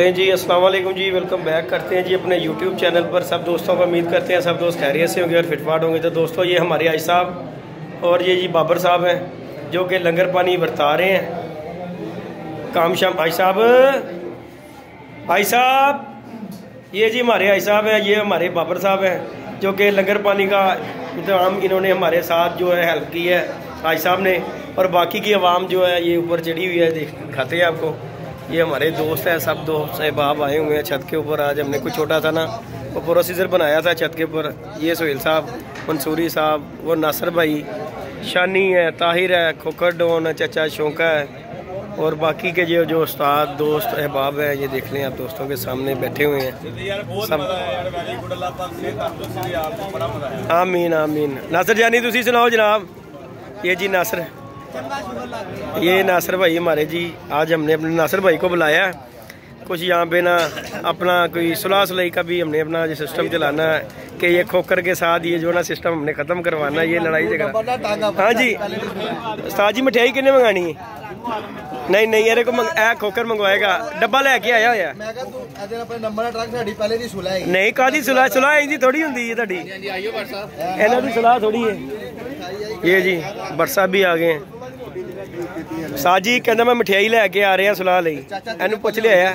जी अस्सलाम वालेकुम जी, welcome back करते हैं जी अपने यूट्यूब चैनल पर। सब दोस्तों को उम्मीद करते हैं सब दोस्त खैरियत से होंगे और फिटफाट होंगे। तो दोस्तों ये हमारे आई साहब और ये जी बाबर साहब हैं जो कि लंगर पानी बरता रहे हैं। काम शाम आई साहब ये जी हमारे आई साहब हैं, ये हमारे बाबर साहब हैं जो कि लंगर पानी का इंतजाम इन्होंने हमारे साथ जो है हेल्प की है आई साहब ने। और बाकी की आवाम जो है ये ऊपर चढ़ी हुई है, दिखाते हैं आपको। ये हमारे दोस्त हैं, सब दोस्त अहबाब आए हुए हैं छत के ऊपर। आज हमने कुछ छोटा था ना वो प्रोसीजर बनाया था छत के ऊपर। ये सोहेल साहब, मंसूरी साहब, वो नासर भाई, शानी है, ताहिर है, खोखर डोन है, चचा शौका है और बाकी के जो उस्ताद दोस्त अहबाब हैं ये देख लें आप दोस्तों के सामने बैठे हुए हैं सब। आमीन आमीन। नासर जानी तुसी सुनाओ जनाब। ये जी नासर, ये नासर भाई हमारे जी। आज हमने अपने नासर भाई को बुलाया है। कुछ यहाँ पे ना अपना कोई सुलह सुलही का भी हमने अपना जो सिस्टम चलाना है कि ये खोकर के साथ ये जो ना सिस्टम हमने ख़त्म करवाना है, ये लड़ाई झगड़ा। हाँ जी उस्ताद जी, मिठाई कितने मंगानी है? नहीं नहीं यार को खोकर मंगवाएगा, डब्बा लेके आया होया। नहीं कादी सुलह सुलह इंदी थोड़ी होंदी है तुहाडी, इन्हां दी सुलह थोड़ी है। ये जी बरसा भी आ गए हैं। साजी कहना मैं मिठाई लैके आ रहा सुलाह लई, इन्हू पुछ लिया।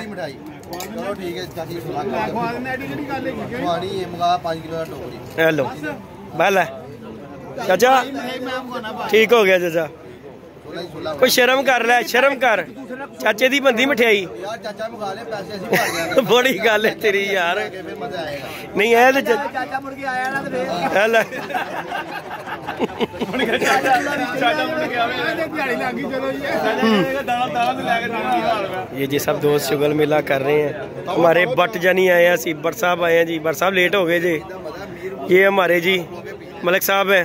हेलो बल चाचा ठीक हो गया चाचा, कोई शर्म कर लै, शर्म कर चाचे दी बंदी मिठाई। बड़ी गल है तेरी यार। नहीं है ये जी सब दोस्त शुगल मेला कर रहे हैं। हमारे बट जानी आए हैं, सी बर साहब आए हैं जी। बर साहब लेट हो गए जी। ये हमारे जी मलिक साहब हैं,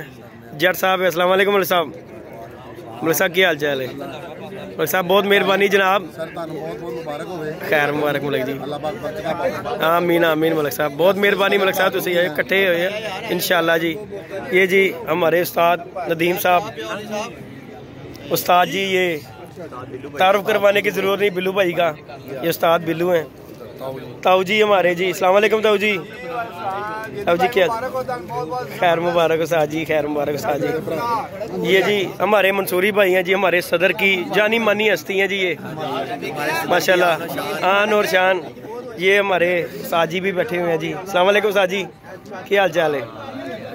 जट साहब है। अस्सलाम वालेकुम मलिक साहब। मलिक साहब की हाल चाल है? मलिक साहब बहुत मेहरबानी जनाब, खैर मुबारक मलिक जी। आमीन आमीन मलिक साहब, बहुत मेहरबानी मलिक साहब, तुम इकट्ठे हुए इंशाल्लाह जी। ये जी हमारे उस्ताद नदीम साहब। उस्ताद जी ये तारुफ करवाने की ज़रूरत नहीं बिल्लू भाई का, ये उस्ताद बिल्लू हैं। ताऊ जी हमारे जी। अस्सलाम वालेकुम ताऊ जी। ताऊ जी क्या खैर मुबारक उस्ताद जी, खैर मुबारक उस्ताद जी। ये जी हमारे मंसूरी भाई हैं जी, हमारे सदर की जानी मानी हस्ती हैं जी ये माशाल्लाह, आन और शान। ये हमारे उस्ताद जी भी बैठे हुए हैं जी। अस्सलाम वालेकुम उस्ताद जी, क्या हाल चाल है?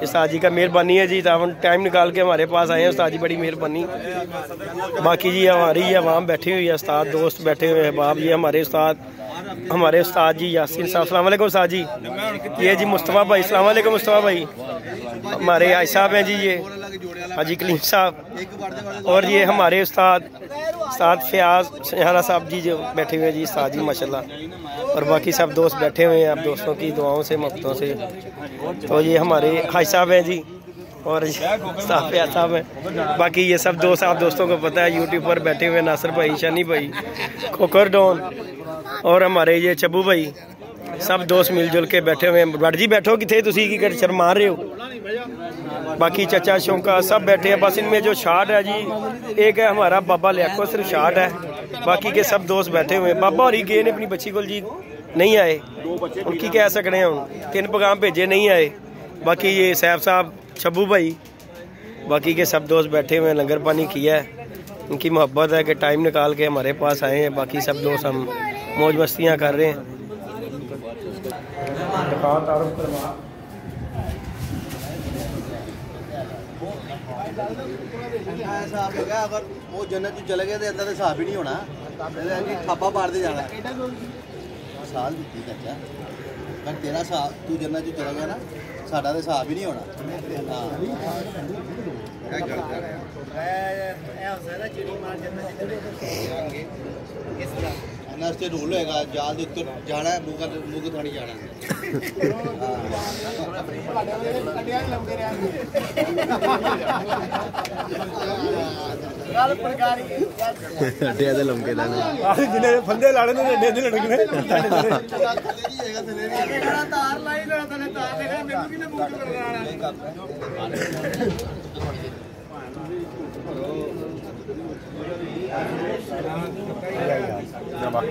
उस्ताद जी का मेहरबानी है जी, टाइम निकाल के हमारे पास आए हैं उस्ताद जी, बड़ी मेहरबानी। बाकी जी हमारी ये आवाम बैठी हुई है, उस्ताद दोस्त बैठे हुए हैं बाब। ये हमारे उस्ताद जी यासीन साहब। अस्सलाम वालेकुम उस्ताद जी। ये जी मुस्तफ़ा भाई। अस्सलाम वालेकुम मुस्तफ़ा भाई। हमारे आई साहब हैं जी, ये हाजी कलीम साहब। और ये हमारे उस्ताद फयाज शहरा साहब जी जो बैठे हुए हैं जी, उस्ताद जी माशाल्लाह। और बाकी सब दोस्त बैठे हुए हैं आप दोस्तों की दुआओं से मोहब्बतों से। तो ये हमारे हाई साहब हैं जी और साहब हैं। बाकी ये सब दोस्त आप दोस्तों को पता है यूट्यूब पर बैठे हुए नासर भाई, शनी भाई, खोखर डॉन और हमारे ये चब्बू भाई, सब दोस्त मिलजुल के बैठे हुए हैं। बट जी बैठो किथे तुसी की कर शर्मा रहे हो। बाकी चचा शौका सब बैठे हैं। बस इनमें जो शाट है जी एक है हमारा बाबा लियाको, सिर्फ शाट है, बाकी के सब दोस्त बैठे हुए हैं। बाबा और ही गए ने अपनी बच्ची को जी, नहीं आए, उनकी कह सकते हैं हम 3 पैगाम भेजे नहीं आए। बाकी ये सैफ साहब, छब्बू भाई, बाकी के सब दोस्त बैठे हुए हैं, लंगर पानी किया है। उनकी मोहब्बत है कि टाइम निकाल के हमारे पास आए हैं। बाकी सब दोस्त हम मौज मस्तियाँ कर रहे हैं। अगर वो जन्नत चले गए तो इतना तो हिसाब ही नहीं होना, थापा पार दे जाना साल दी चाचा। अगर तेरा साहब तू जन्नत चला गया ना, साडा तो हिसाब ही नहीं होना। रूल होगा जाल के उत्तर जाना है, मुग थानी जाना है। लमके फंदे लाने